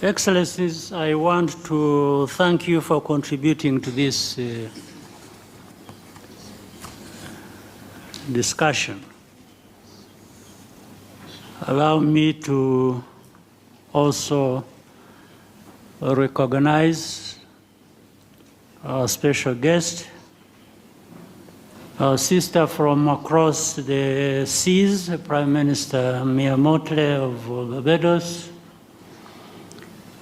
Excellencies, I want to thank you for contributing to this discussion. Allow me to also recognize our special guest, our sister from across the seas, Prime Minister Mia Mottley of Barbados,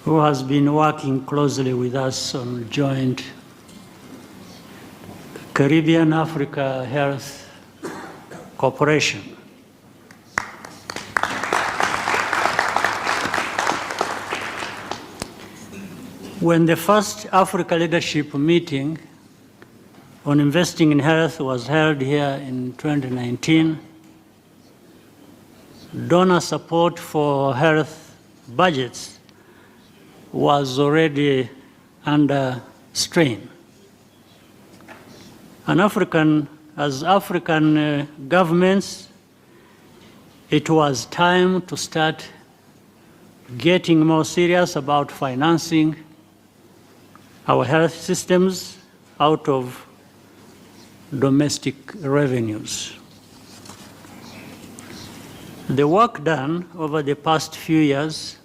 who has been working closely with us on joint Caribbean-Africa Health Cooperation. When the first Africa Leadership Meeting on investing in health was held here in 2019, donor support for health budgets was already under strain. As African governments, it was time to start getting more serious about financing our health systems out of domestic revenues. The work done over the past few years,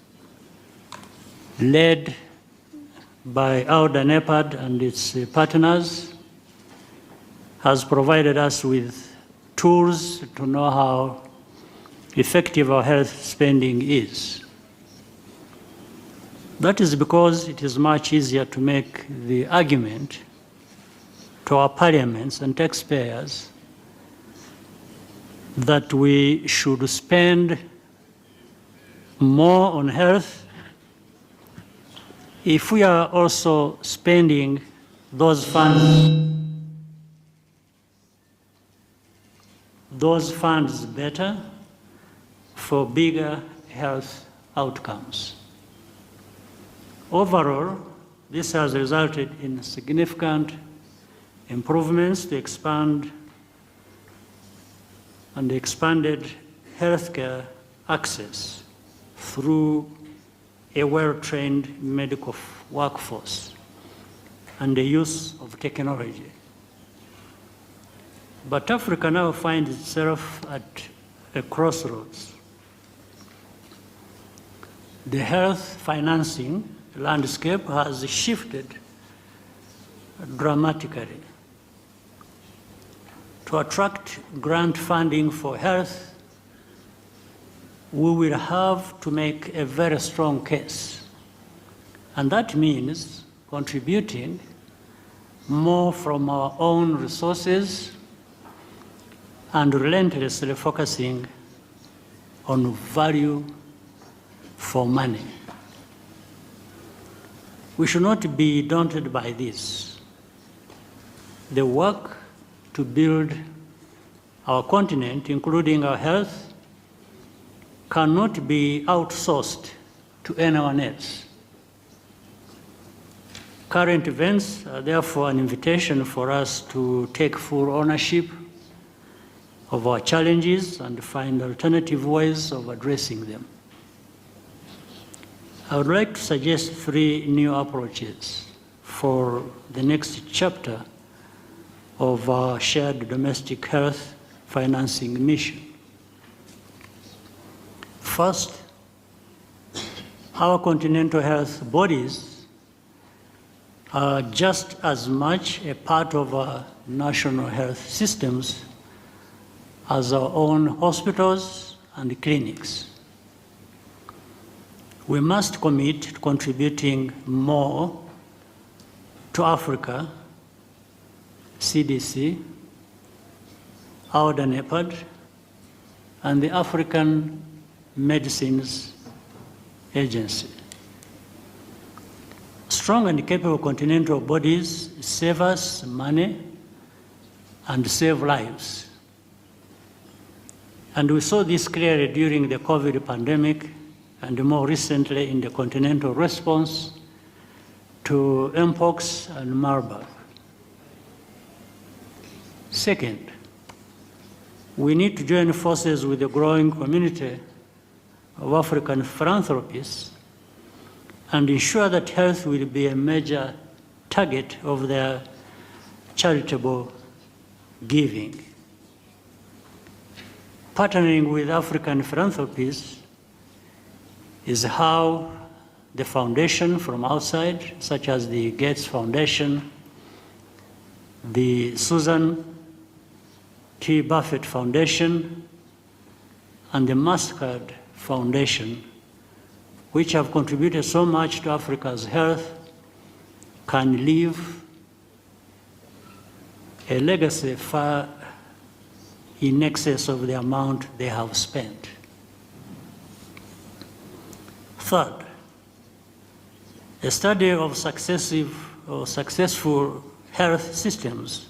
led by Auda NEPAD and its partners, has provided us with tools to know how effective our health spending is. That is because it is much easier to make the argument to our parliaments and taxpayers that we should spend more on health if we are also spending those funds better for bigger health outcomes. Overall, this has resulted in significant improvements to expanded healthcare access through a well-trained medical workforce and the use of technology. But Africa now finds itself at a crossroads. The health financing landscape has shifted dramatically. To attract grant funding for health, we will have to make a very strong case. And that means contributing more from our own resources and relentlessly focusing on value for money. We should not be daunted by this. The work to build our continent, including our health, cannot be outsourced to anyone else. Current events are therefore an invitation for us to take full ownership of our challenges and find alternative ways of addressing them. I would like to suggest 3 new approaches for the next chapter of our shared domestic health financing mission. First, our continental health bodies are just as much a part of our national health systems as our own hospitals and clinics. We must commit to contributing more to Africa, CDC, Auda NEPAD, and the African Medicines Agency. Strong and capable continental bodies save us money and save lives. And we saw this clearly during the COVID pandemic and more recently in the continental response to Mpox and Marburg. Second, we need to join forces with the growing community of African philanthropists and ensure that health will be a major target of their charitable giving. Partnering with African philanthropies is how the foundation from outside, such as the Gates Foundation, the Susan T. Buffett Foundation, and the MasterCard Foundation, which have contributed so much to Africa's health, can leave a legacy far in excess of the amount they have spent. Third, a study of successful health systems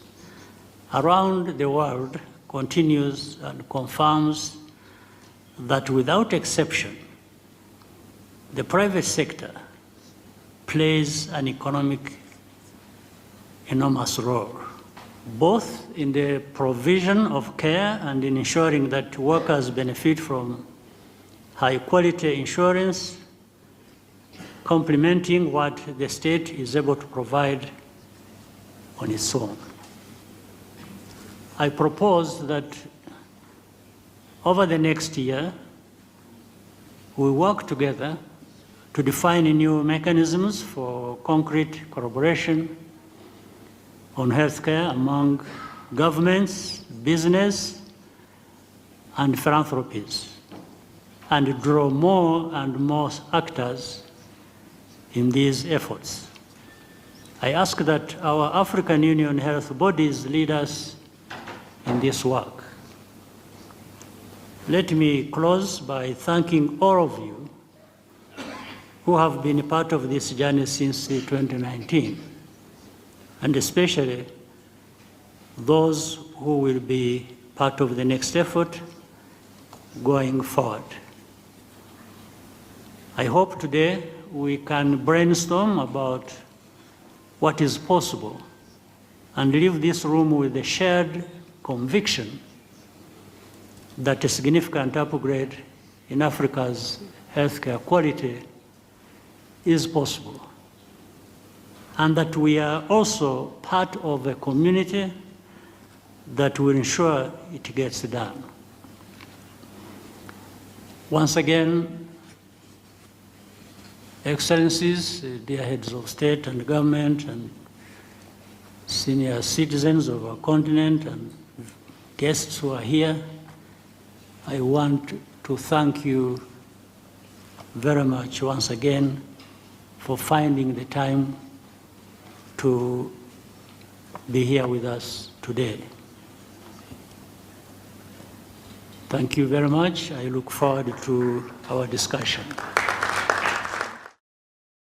around the world continues and confirms that without exception, the private sector plays an enormous role, both in the provision of care and in ensuring that workers benefit from high-quality insurance, complementing what the state is able to provide on its own. I propose that over the next year, we work together to define new mechanisms for concrete collaboration on healthcare among governments, business, and philanthropies, and draw more and more actors in these efforts. I ask that our African Union health bodies lead us in this work. Let me close by thanking all of you who have been a part of this journey since 2019, and especially those who will be part of the next effort going forward. I hope today we can brainstorm about what is possible and leave this room with a shared conviction that a significant upgrade in Africa's healthcare quality is possible, and that we are also part of a community that will ensure it gets done. Once again, Excellencies, dear heads of state and government, and senior citizens of our continent, and guests who are here, I want to thank you very much once again for finding the time to be here with us today. Thank you very much. I look forward to our discussion.